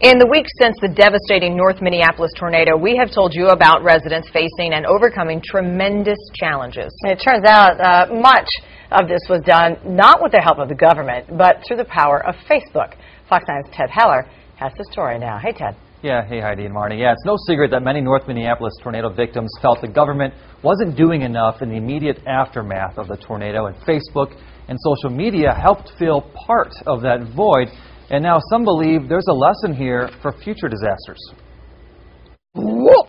In the weeks since the devastating North Minneapolis tornado, we have told you about residents facing and overcoming tremendous challenges. It turns out much of this was done not with the help of the government, but through the power of Facebook. Fox 9's Ted Heller has the story now. Hey, Ted. Yeah, hey Heidi and Marnie. Yeah, it's no secret that many North Minneapolis tornado victims felt the government wasn't doing enough in the immediate aftermath of the tornado, and Facebook and social media helped fill part of that void. And now some believe there's a lesson here for future disasters. Whoop!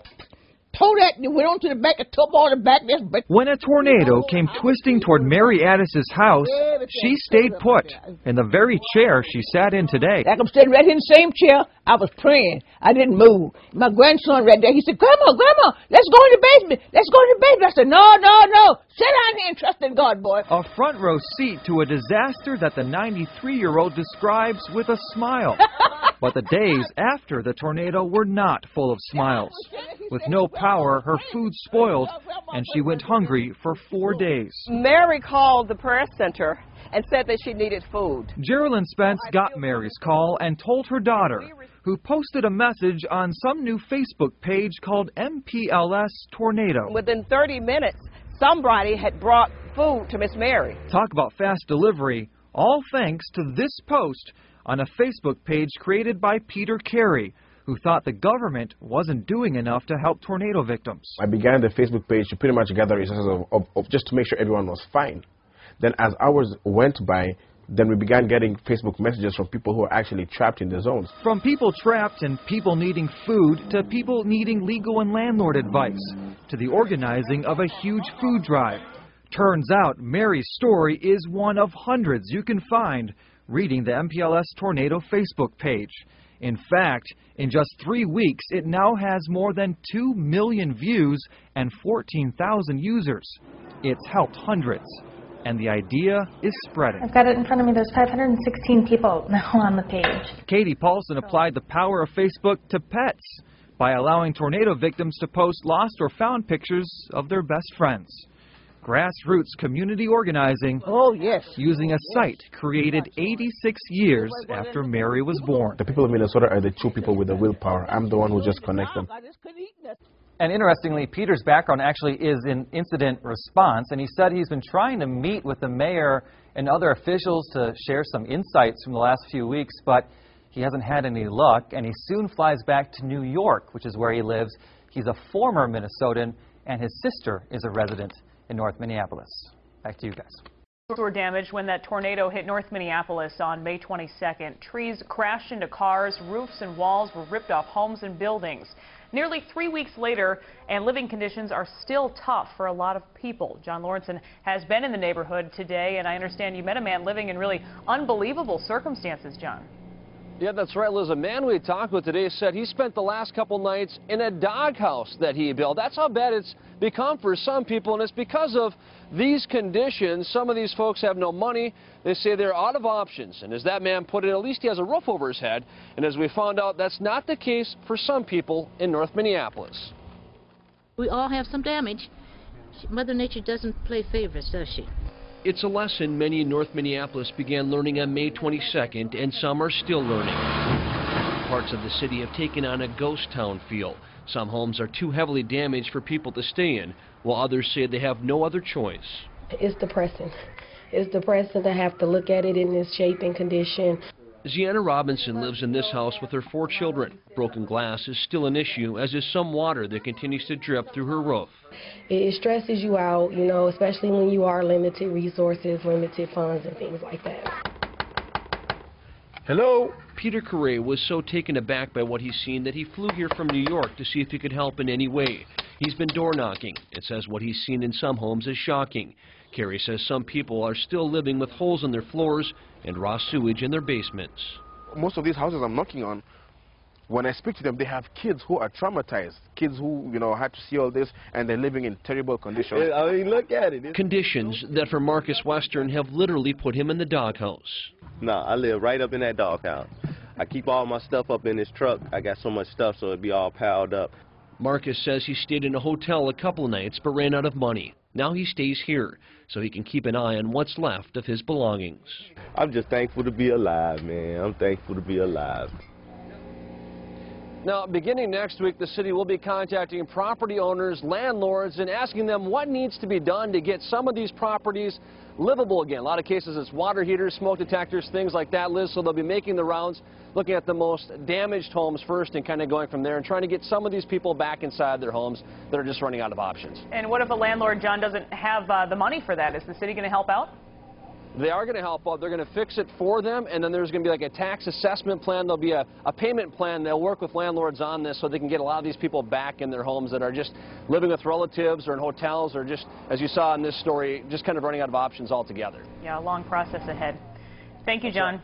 Told that and went on to the back and took all the back. When a tornado came twisting toward Mary Addis's house, she stayed put in the very chair she sat in today. Like I'm sitting right in the same chair, I was praying. I didn't move. My grandson right there, he said, Grandma, let's go in the basement. Let's go in the basement. I said, no. Sit down here and trust in God, boy. A front row seat to a disaster that the 93-year-old describes with a smile. But the days after the tornado were not full of smiles. With no power, her food spoiled, and she went hungry for 4 days. Mary called the prayer center and said that she needed food. Geraldine Spence got Mary's call and told her daughter, who posted a message on some new Facebook page called MPLS Tornado. Within 30 minutes, somebody had brought food to Miss Mary. Talk about fast delivery, all thanks to this post on a Facebook page created by Peter Carey, who thought the government wasn't doing enough to help tornado victims. I began the Facebook page to pretty much gather resources of just to make sure everyone was fine. Then as hours went by, then we began getting Facebook messages from people who are actually trapped in the zones. From people trapped and people needing food to people needing legal and landlord advice to the organizing of a huge food drive. Turns out Mary's story is one of hundreds you can find reading the MPLS Tornado Facebook page. In fact, in just 3 weeks, it now has more than 2 million views and 14,000 users. It's helped hundreds, and the idea is spreading. I've got it in front of me. There's 516 people now on the page. Katie Paulson applied the power of Facebook to pets by allowing tornado victims to post lost or found pictures of their best friends. Grassroots community organizing, using a site created 86 years after Mary was born. The people of Minnesota are the true people with the willpower. I'm the one who just connects them. And interestingly, Peter's background actually is in incident response, and he said he's been trying to meet with the mayor and other officials to share some insights from the last few weeks, but he hasn't had any luck, and he soon flies back to New York, which is where he lives. He's a former Minnesotan, and his sister is a resident in North Minneapolis. Back to you guys. Were damaged when that tornado hit North Minneapolis on May 22nd. Trees crashed into cars, roofs and walls were ripped off homes and buildings. Nearly 3 weeks later, and living conditions are still tough for a lot of people. John Lawrenson has been in the neighborhood today, and I understand you met a man living in really unbelievable circumstances, John. Yeah, that's right, Liz. A man we talked with today said he spent the last couple nights in a doghouse that he built. That's how bad it's become for some people, and it's because of these conditions. Some of these folks have no money. They say they're out of options. And as that man put it, at least he has a roof over his head. And as we found out, that's not the case for some people in North Minneapolis. We all have some damage. Mother Nature doesn't play favorites, does she? It's a lesson many in North Minneapolis began learning on May 22nd, and some are still learning. Parts of the city have taken on a ghost town feel. Some homes are too heavily damaged for people to stay in, while others say they have no other choice. It's depressing. It's depressing to have to look at it in this shape and condition. Ziana Robinson lives in this house with her 4 children. Broken glass is still an issue, as is some water that continues to drip through her roof. It stresses you out, you know, especially when you are limited resources, limited funds, and things like that. Hello? Peter Carey was so taken aback by what he's seen that he flew here from New York to see if he could help in any way. He's been door knocking and says what he's seen in some homes is shocking. Carey says some people are still living with holes in their floors and raw sewage in their basements. Most of these houses I'm knocking on, when I speak to them, they have kids who are traumatized, kids who, you know, had to see all this, and they're living in terrible conditions. I mean, look at it. Conditions that for Marcus Western have literally put him in the doghouse. No, I live right up in that doghouse. I keep all my stuff up in this truck. I got so much stuff, so it'd be all piled up. Marcus says he stayed in a hotel a couple of nights but ran out of money. Now he stays here so he can keep an eye on what's left of his belongings. I'm just thankful to be alive, man. I'm thankful to be alive. Now, beginning next week, the city will be contacting property owners, landlords, and asking them what needs to be done to get some of these properties livable again. A lot of cases it's water heaters, smoke detectors, things like that, Liz, so they'll be making the rounds, looking at the most damaged homes first and kind of going from there and trying to get some of these people back inside their homes that are just running out of options. And what if a landlord, John, doesn't have the money for that? Is the city going to help out? They are going to help out. They're going to fix it for them, and then there's going to be like a tax assessment plan. There'll be a payment plan. They'll work with landlords on this so they can get a lot of these people back in their homes that are just living with relatives or in hotels or just, as you saw in this story, just kind of running out of options altogether. Yeah, a long process ahead. Thank you, John.